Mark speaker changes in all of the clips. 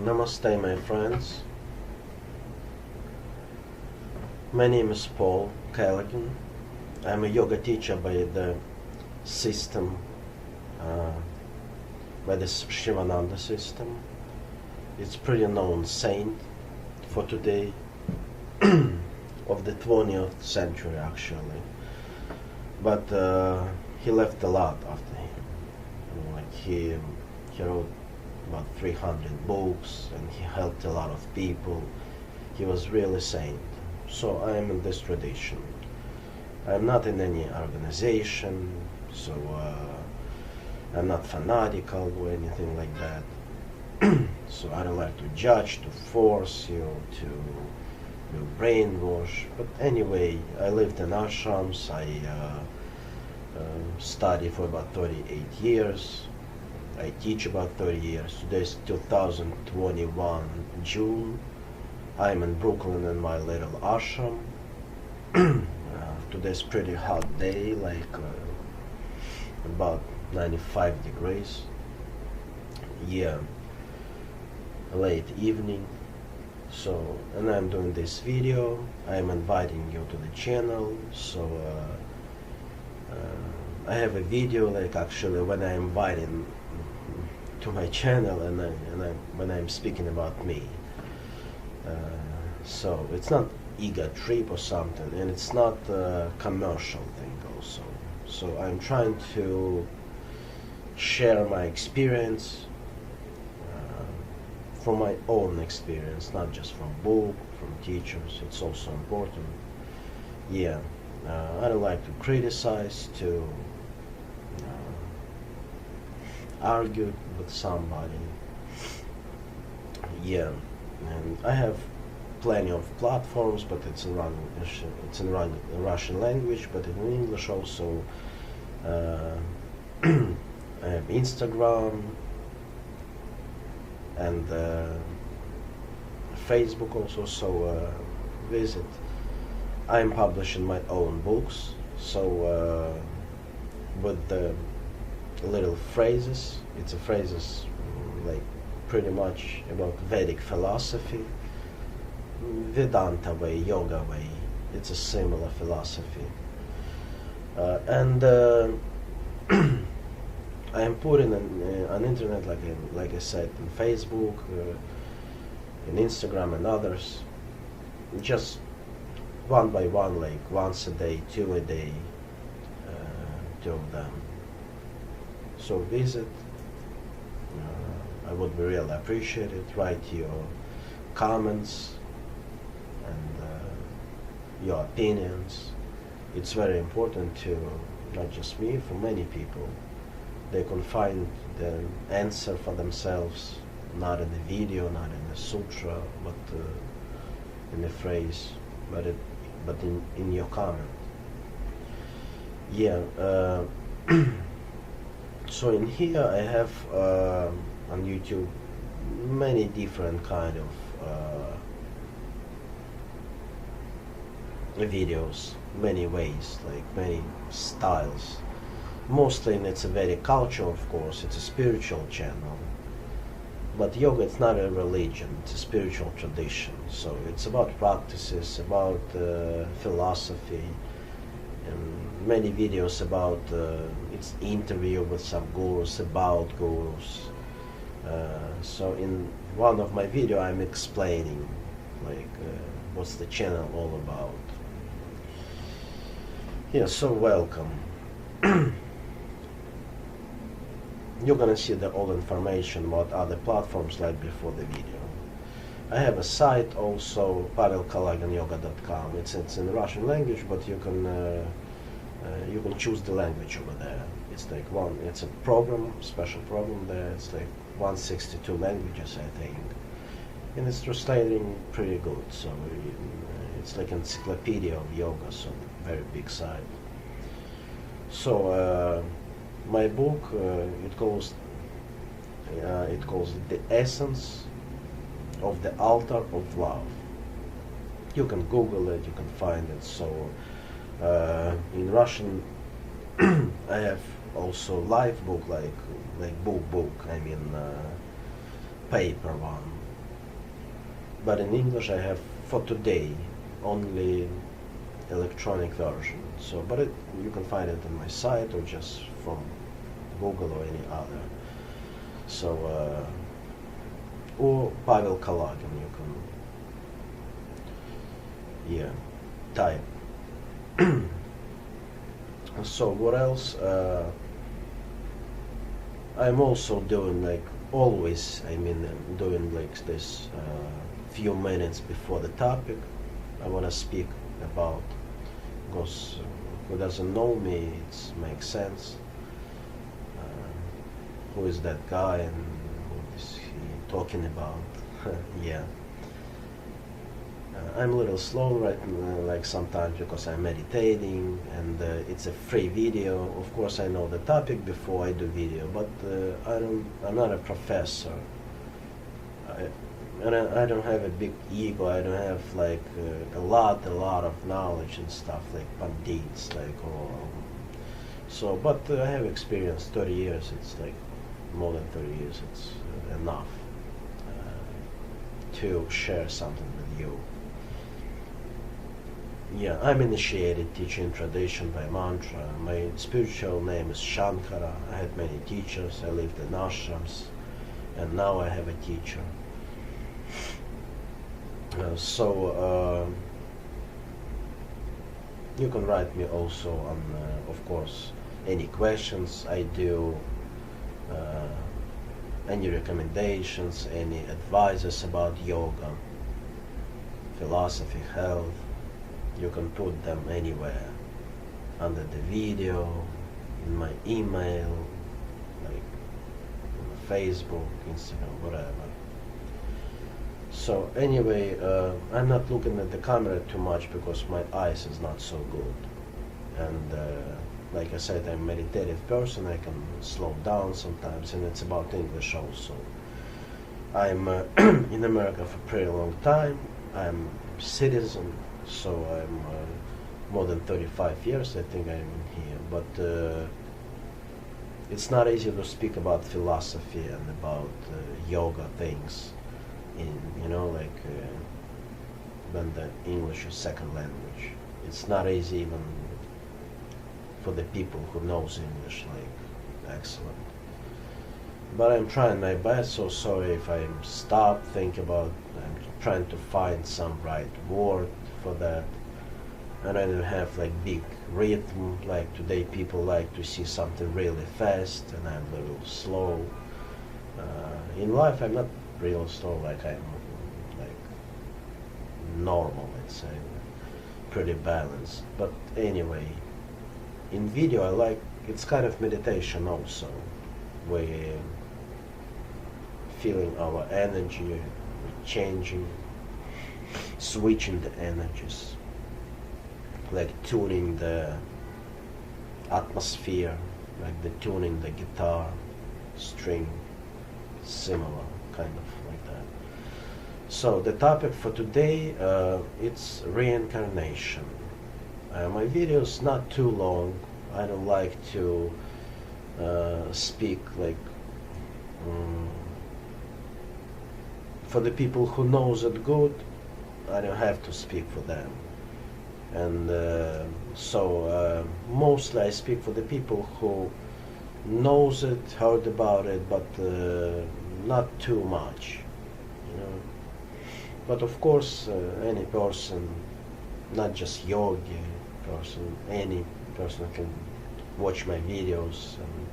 Speaker 1: Namaste, my friends. My name is Kalagin. I'm a yoga teacher by the system, by the Sivananda system. It's pretty known saint for today, of the 20th century actually. But he left a lot after him. Like he wrote about 300 books and he helped a lot of people. He was really saint. So I am in this tradition. I'm not in any organization, so I'm not fanatical or anything like that. So I don't like to judge, to force you, to brainwash. But anyway, I lived in ashrams. I studied for about 38 years. I teach about 30 years. Today's 2021 June. I'm in Brooklyn in my little ashram. Today's pretty hot day, like about 95 degrees. Yeah, late evening. So, and I'm doing this video. I'm inviting you to the channel. So I have a video, like actually when I'm inviting to my channel, and when I'm speaking about me. So it's not ego trip or something, and it's not a commercial thing also. So I'm trying to share my experience, from my own experience, not just from book, from teachers. It's also important. Yeah, I don't like to criticize, to argue with somebody. Yeah, and I have plenty of platforms, but it's in Russian language, but in English also. I have Instagram and Facebook also, so visit. I'm publishing my own books, so with the little phrases. It's a phrases like pretty much about Vedic philosophy, Vedanta way, yoga way. It's a similar philosophy, and I am putting on internet, like I said, in Facebook, in Instagram and others, just one by one, like once a day, two a day, two of them. So visit. I would really appreciate it. Write your comments and your opinions. It's very important to, not just me, for many people. They can find the answer for themselves, not in the video, not in the sutra, but in the phrase, but in your comment. Yeah. So in here I have on YouTube many different kind of videos, many ways, like many styles. Mostly it's a Vedic culture, of course. It's a spiritual channel. But yoga, it's not a religion, it's a spiritual tradition. So it's about practices, about philosophy, and many videos about, it's interview with some gurus, about gurus. So in one of my video I'm explaining like what's the channel all about. Yeah, so welcome. You're gonna see the all information about other platforms like before the video. I have a site also, pavelkalagin.com. It's in Russian language, but you can choose the language over there. It's like it's a program, special program there. It's like 162 languages, I think, and it's translating pretty good. So it's like encyclopedia of yoga, so very big site. So my book, it calls The Essence of the Altar of Love. You can Google it, you can find it. So in Russian I have also live book, like book, I mean paper one. but in English I have for today only electronic version. So, but you can find it on my site or just from Google or any other. So, or pavelkalagin, you can, yeah, type. So what else? I'm also doing like always, I mean, doing like this few minutes before the topic I want to speak about, because who doesn't know me, it makes sense. Who is that guy and what is he talking about? Yeah. I'm a little slow right now, like sometimes because I'm meditating, and it's a free video. Of course, I know the topic before I do video, but I'm not a professor. I don't have a big ego. I don't have like a lot of knowledge and stuff like pandits, like so. But I have experience. 30 years. It's like more than 30 years. It's enough to share something with you. Yeah, I'm initiated teaching tradition by mantra. My spiritual name is Sankara. I had many teachers. I lived in ashrams, and now I have a teacher. You can write me also on, of course, any questions I do, any recommendations, any advices about yoga, philosophy, health. You can put them anywhere, under the video, in my email, like on Facebook, Instagram, whatever. So anyway, I'm not looking at the camera too much because my eyes is not so good. And like I said, I'm a meditative person. I can slow down sometimes, and it's about English also. I'm in America for a pretty long time. I'm a citizen. So I'm more than 35 years, I think I'm here. But it's not easy to speak about philosophy and about yoga things, like when the English is second language. It's not easy even for the people who knows English, like excellent. But I'm trying my best, so sorry if I stop, think about, I'm trying to find some right word for that, and I don't have like big rhythm. Like today, people like to see something really fast, and I'm a little slow. In life, I'm not real slow. Like I'm like normal, let's say, pretty balanced. But anyway, in video, I like it's kind of meditation also. We're feeling our energy, we're changing, switching the energies, like tuning the atmosphere, like the tuning the guitar string, similar kind of like that. So the topic for today, it's reincarnation. My videos not too long. I don't like to speak like for the people who knows it good. I don't have to speak for them, and so mostly I speak for the people who knows it, heard about it, but not too much, But of course, any person, not just yogi person, any person can watch my videos, and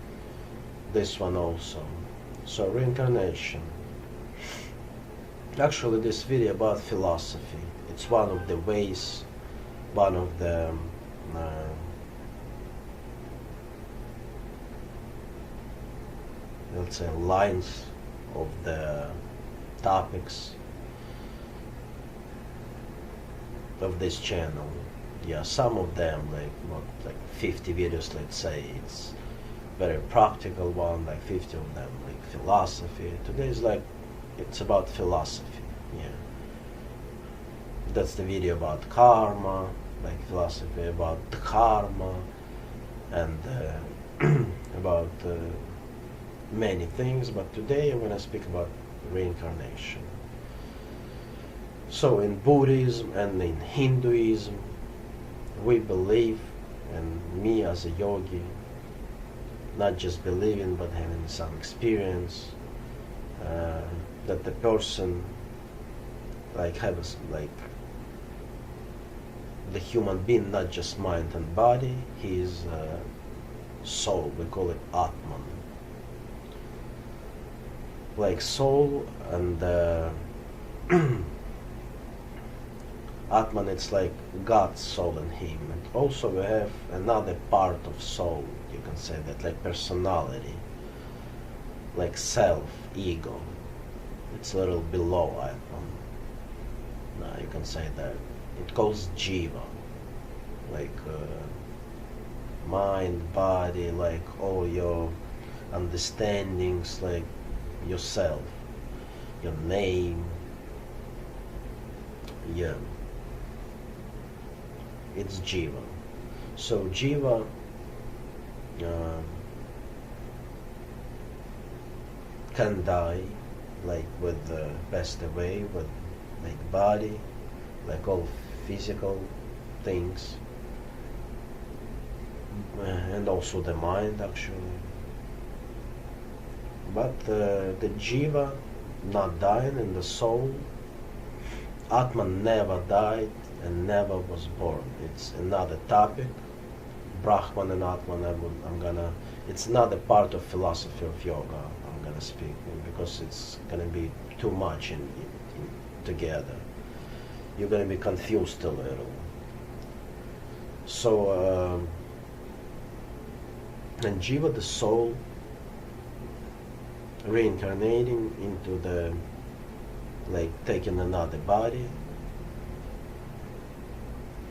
Speaker 1: this one also. So reincarnation. Actually, this video about philosophy. It's one of the ways, one of the let's say lines of the topics of this channel. Yeah, some of them, like not like 50 videos, let's say, it's very practical one, like 50 of them, like philosophy. Today is like, it's about philosophy, yeah. That's the video about karma, like philosophy about karma, and about many things, but today I'm going to speak about reincarnation. So in Buddhism and in Hinduism, we believe, and me as a yogi, not just believing but having some experience, that the person like the human being, not just mind and body, he is soul. We call it Atman. Like soul and Atman, it's like God's soul in him. And also we have another part of soul, you can say that, like personality, like self, ego. It's a little below Atman. Now you can say that. It goes Jiva, like mind, body, like all your understandings, like yourself, your name, yeah. It's Jiva. So Jiva can die, like with passed away with like body, like all physical things, and also the mind actually. But the Jiva not dying in the soul, Atman never died and never was born. It's another topic. Brahman and Atman, it's another part of philosophy of yoga I'm gonna speak, because it's gonna be too much in together. You're gonna be confused a little. So, and Jiva, the soul, reincarnating into the, like taking another body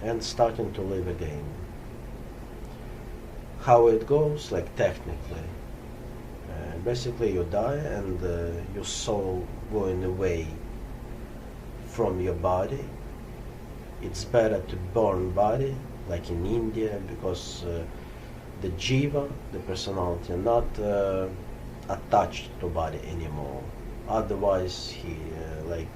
Speaker 1: and starting to live again. How it goes, like technically, basically you die and your soul going away from your body. It's better to burn body, like in India, because the Jiva, the personality, are not attached to body anymore. Otherwise, he like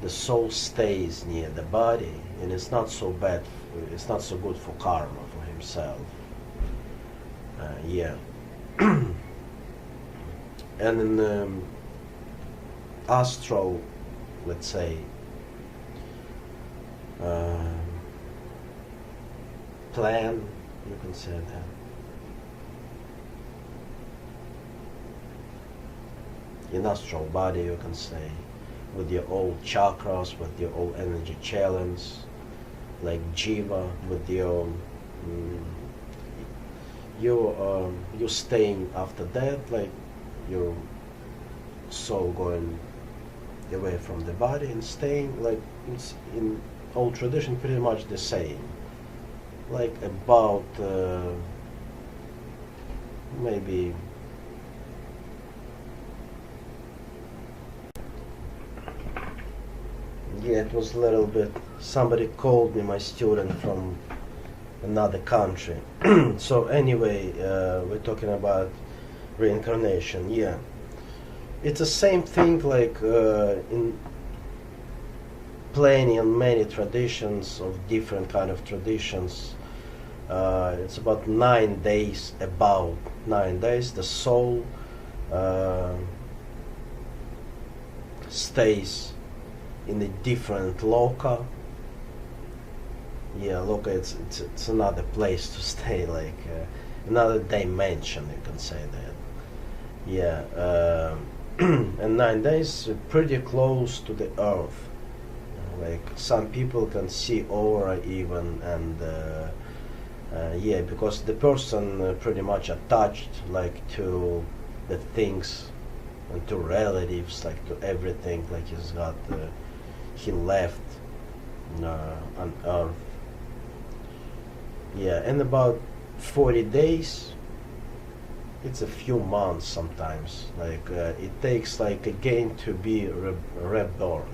Speaker 1: the soul stays near the body, and it's not so bad. It's not so good for karma for himself. Yeah. And in astral, let's say, plan, you can say that. In astral body, you can say, with your old chakras, with your old energy channels, like Jiva, with your you're staying after that, like your soul going away from the body and staying, like it's in old tradition pretty much the same, like about maybe yeah, it was a little bit, somebody called me, my student from another country. So anyway, we're talking about reincarnation. Yeah, it's the same thing, like in plenty and many traditions of different kind of traditions. It's about 9 days, the soul stays in a different loka. Yeah, loka, it's another place to stay, like another dimension, you can say that. Yeah, and 9 days pretty close to the earth. Like some people can see aura even, and yeah, because the person pretty much attached, like to the things and to relatives, like to everything, like he's got he left on earth. Yeah, in about 40 days, it's a few months sometimes, like it takes like again to be reborn.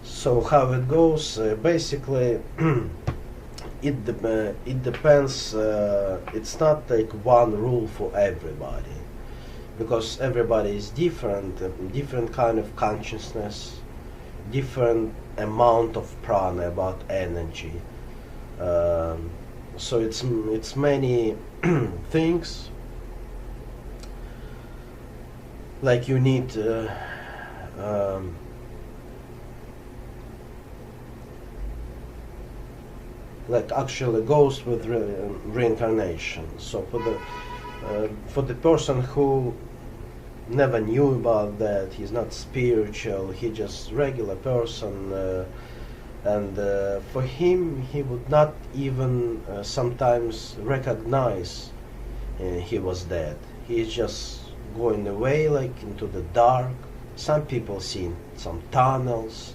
Speaker 1: So how it goes, basically it depends, it's not like one rule for everybody, because everybody is different, different kind of consciousness, different amount of prana, about energy. So it's many things. Like you need like actually goes with reincarnation. So for the person who never knew about that, he's not spiritual, he just regular person, and for him he would not even sometimes recognize he was dead. He's just going away like into the dark. Some people see some tunnels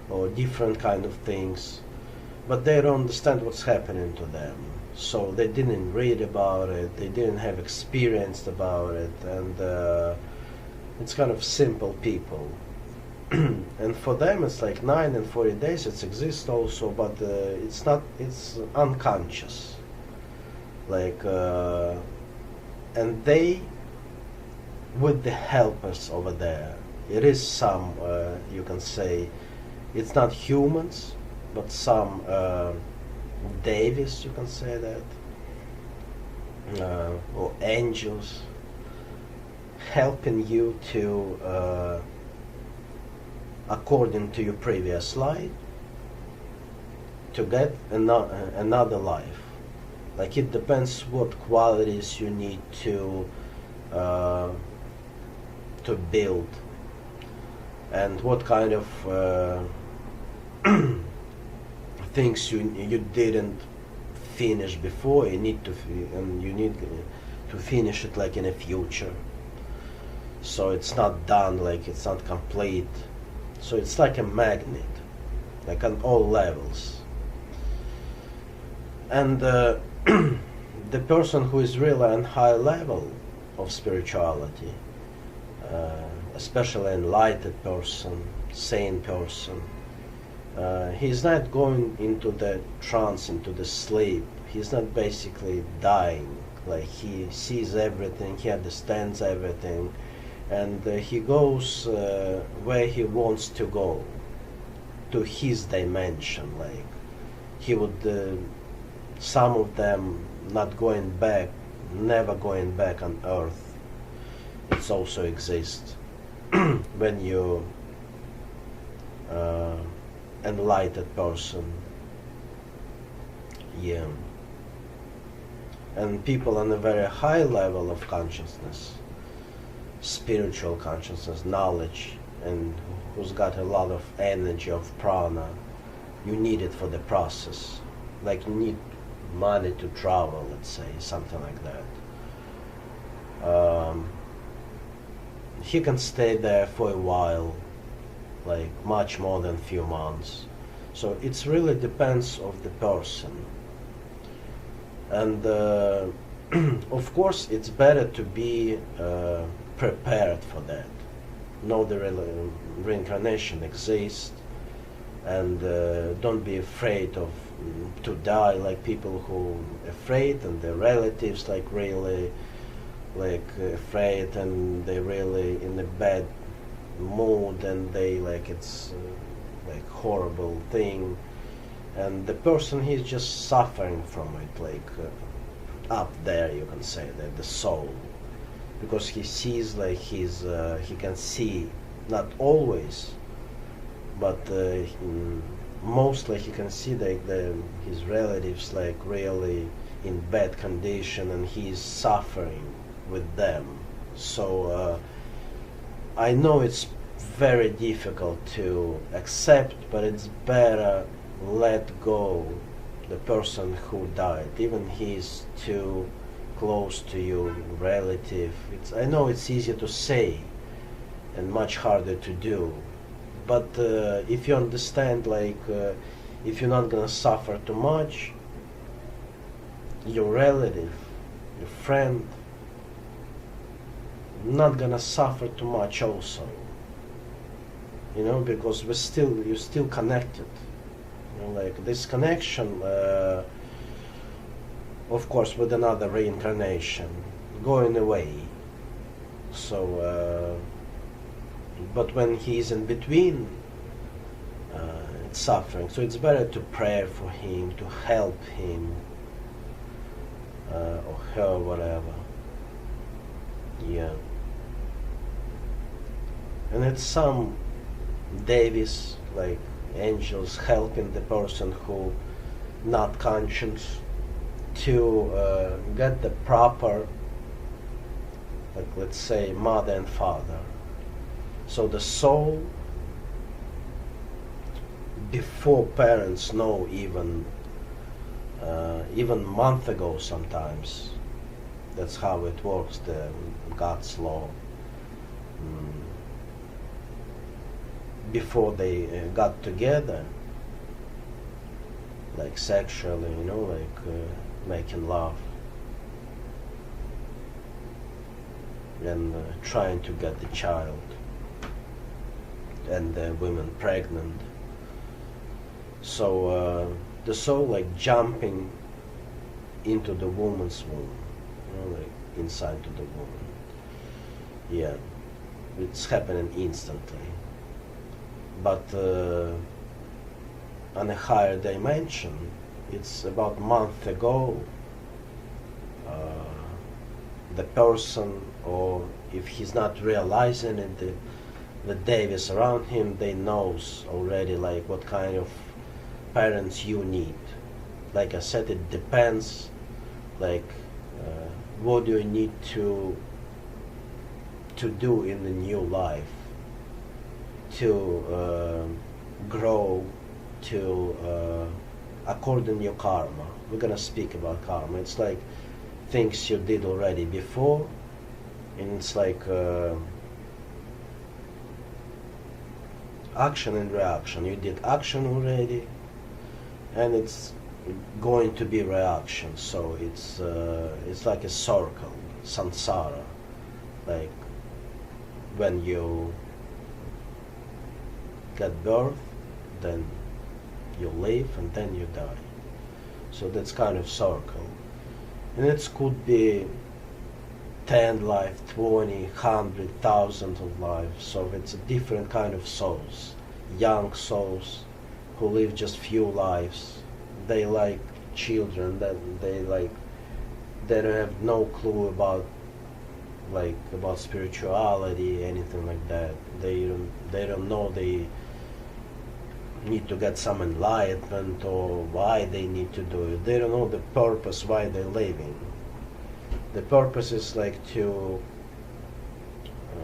Speaker 1: or different kind of things, but they don't understand what's happening to them. So they didn't read about it, they didn't have experience about it, and it's kind of simple people. And for them it's like 9 and 40 days, it exists also, but it's not, it's unconscious. Like, and they, with the helpers over there, it is some, you can say, it's not humans, but some devis, you can say that, or angels, helping you to, according to your previous life, to get another life. Like it depends what qualities you need to build, and what kind of things you didn't finish before. You need to finish it like in the future. So it's not done, like it's not complete. So it's like a magnet, like on all levels. And the person who is really on high level of spirituality, especially enlightened person, sane person, he's not going into the trance, into the sleep. He's not basically dying. Like he sees everything, he understands everything, and he goes where he wants to go, to his dimension. Like he would, some of them not going back, never going back on earth. It also exists when you enlightened person, yeah, and people on a very high level of consciousness, spiritual consciousness, knowledge, and who's got a lot of energy of prana. You need it for the process, like you need money to travel, let's say, something like that. He can stay there for a while, like much more than few months. So it really depends of the person. And of course it's better to be prepared for that. Know the reincarnation exists, and don't be afraid of to die, like people who afraid, and their relatives like really like afraid, and they really in a bad mood, and they like it's like horrible thing, and the person, he's just suffering from it, like up there, you can say that, the soul, because he sees like he's he can see, not always, but mostly he can see like his relatives like really in bad condition, and he's suffering with them. So I know it's very difficult to accept, but it's better let go the person who died, even he's too close to you, relative. I know it's easier to say and much harder to do, but if you understand, like if you're not gonna suffer too much, your relative, your friend, not gonna suffer too much also, you know, because you're still connected, you know, like this connection, of course with another reincarnation going away. So but when he's in between it's suffering. So it's better to pray for him, to help him, or her, whatever. Yeah. And it's some devis, like angels, helping the person who not conscious to get the proper, like let's say, mother and father. So the soul, before parents know, even month ago sometimes, that's how it works, the God's law. Before they got together, like sexually, like making love and trying to get the child, and the women pregnant. So the soul like jumping into the woman's womb, like inside to the woman. Yeah, it's happening instantly. But on a higher dimension, it's about a month ago, the person, or if he's not realizing it, the devis around him, they knows already like what kind of parents you need. Like I said, it depends, like what do you need to do in the new life to grow, to according to your karma. We're gonna speak about karma. It's like things you did already before, and it's like action and reaction. You did action already, and it's going to be reaction. So it's like a circle, samsara, like when you get birth, then you live, and then you die. So that's kind of circle. And it could be 10 life, 20, 100, 1,000 of lives. So it's a different kind of souls. Young souls who live just few lives. They like children, that they don't have no clue about spirituality, anything like that. They don't know they need to get some enlightenment, or why they need to do it. They don't know the purpose why they're living. The purpose is like to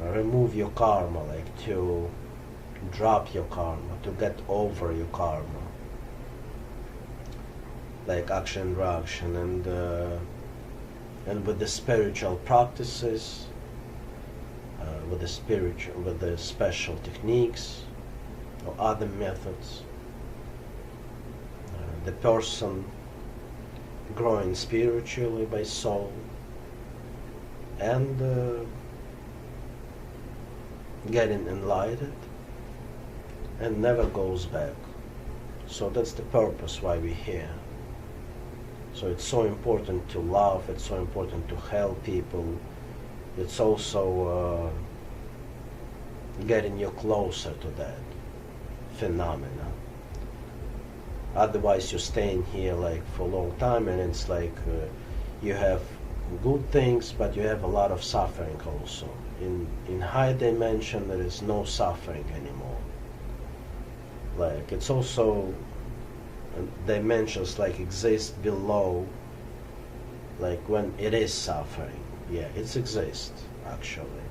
Speaker 1: remove your karma, like to drop your karma, to get over your karma, like action reaction. And with the spiritual practices, with the special techniques or other methods, the person growing spiritually by soul, and getting enlightened, and never goes back. So that's the purpose why we're here. So it's so important to love, it's so important to help people. It's also getting you closer to that phenomena. Otherwise you're staying here like for a long time, and it's like you have good things, but you have a lot of suffering also. In high dimension there is no suffering anymore. Like it's also dimensions like exist below, like when it is suffering. Yeah, it exists actually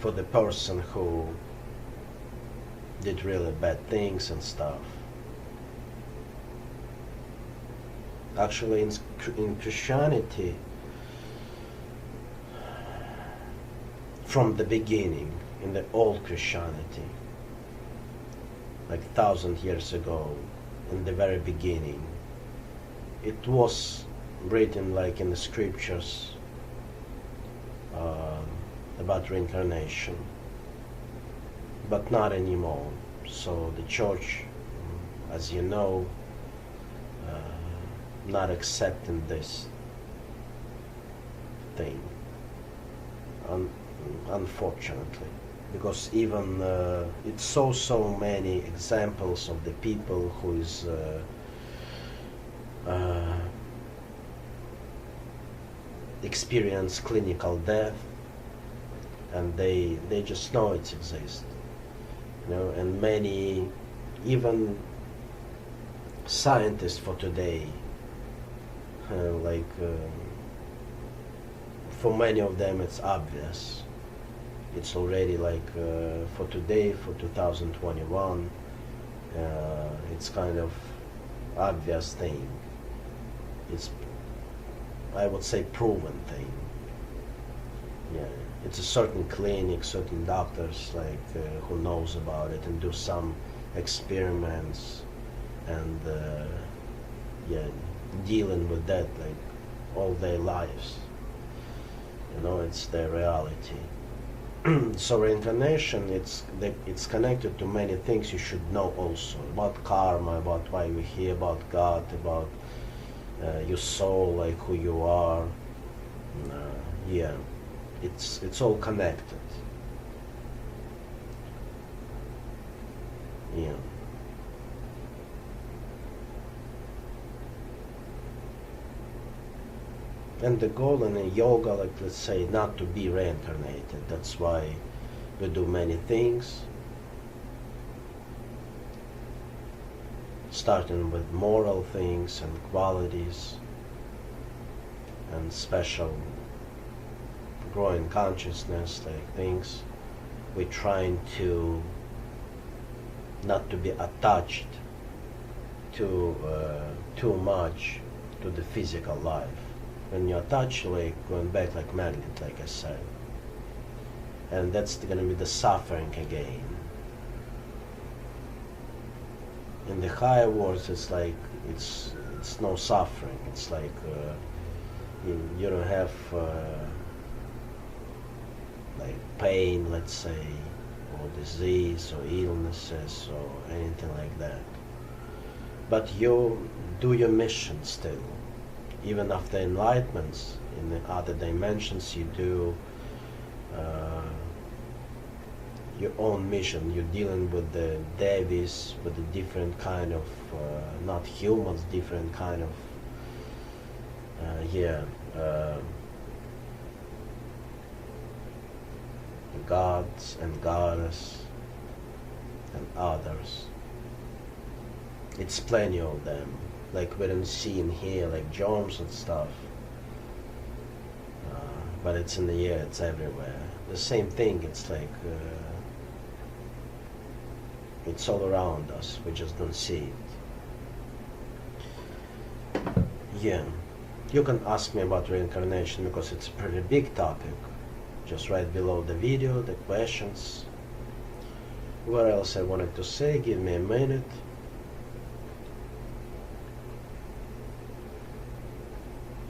Speaker 1: for the person who did really bad things and stuff. Actually in Christianity, from the beginning, in the old Christianity, like 1,000 years ago, in the very beginning, it was written like in the scriptures about reincarnation, but not anymore. So the church, as you know, not accepting this thing, unfortunately, because even it shows so many examples of the people who is experience clinical death, and they just know it exists, you know. And many, even scientists for today, for many of them it's obvious. It's already for today, for 2021, it's kind of obvious thing. It's, I would say, proven thing. Yeah, it's a certain clinic, certain doctors who knows about it and do some experiments, and yeah, dealing with that all their lives. You know, it's their reality. So reincarnation, it's connected to many things you should know also, about karma, about why we're here, about God, about your soul, who you are. Yeah, it's all connected. Yeah. And the goal in a yoga, let's say, not to be reincarnated. That's why we do many things, starting with moral things and qualities and special growing consciousness, things. We're trying to not to be attached to too much to the physical life. When you attach, going back like magnet, like I said, and that's going to be the suffering again. In the higher worlds, it's it's no suffering. It's you don't have pain, let's say, or disease or illnesses or anything like that. But you do your mission still. Even after enlightenments, in the other dimensions, you do your own mission. You're dealing with the devis, with the different kind of, not humans, different kind of, gods and goddess and others. It's plenty of them. We don't see in here, germs and stuff. But it's in the air, it's everywhere. The same thing, it's it's all around us, we just don't see it. Yeah, you can ask me about reincarnation because it's a pretty big topic. Just right below the video, the questions. What else I wanted to say? Give me a minute.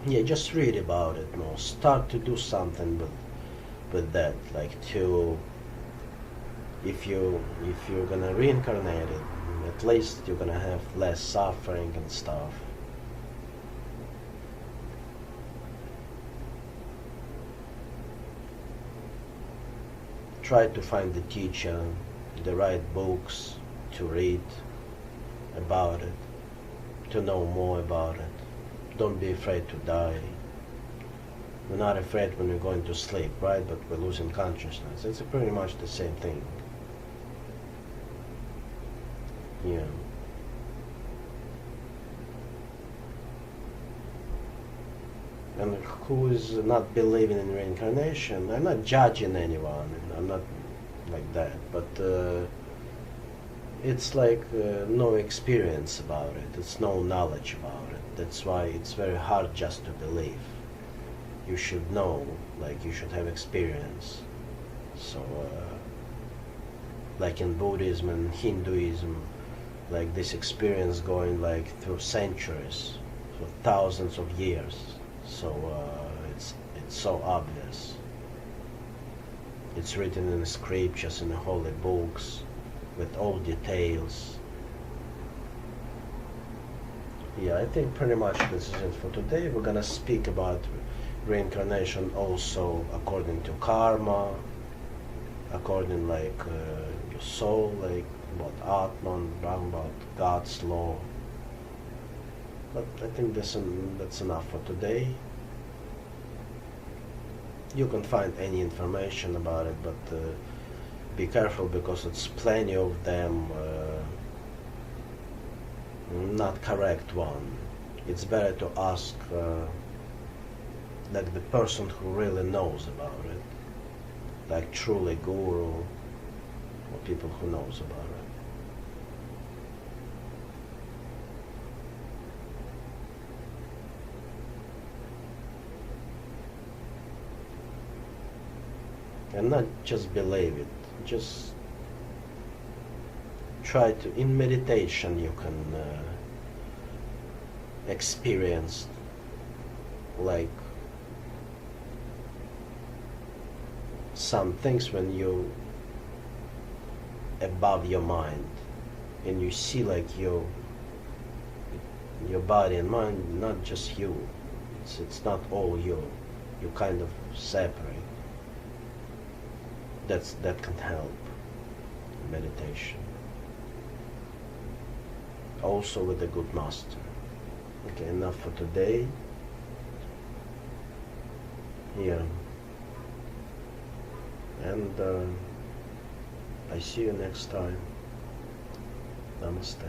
Speaker 1: Yeah, just read about it more. Start to do something with that. If you're gonna reincarnate it, at least you're gonna have less suffering and stuff. Try to find the teacher, the right books to read about it, to know more about it. Don't be afraid to die. We're not afraid when we're going to sleep, right? But we're losing consciousness. It's pretty much the same thing. Yeah. And who is not believing in reincarnation, I'm not judging anyone, I'm not like that, but it's no experience about it, it's no knowledge about it. That's why it's very hard just to believe. You should know, you should have experience. So, in Buddhism and Hinduism, this experience going through centuries, for thousands of years. So it's so obvious. It's written in the scriptures, in the holy books, with all details. Yeah, I think pretty much this is it for today. We're gonna speak about reincarnation also according to karma, according like your soul, like about Atman, about God's law. But I think that's enough for today. You can find any information about it, but be careful, because it's plenty of them not correct one. It's better to ask like the person who really knows about it, like truly guru or people who knows about it. And not just believe it, just try to, in meditation you can experience like some things when you above your mind and you see like your body and mind, not just you. It's not all you. You kind of separate. That can help meditation. Also with a good master. Okay, enough for today. Here. And I see you next time. Namaste.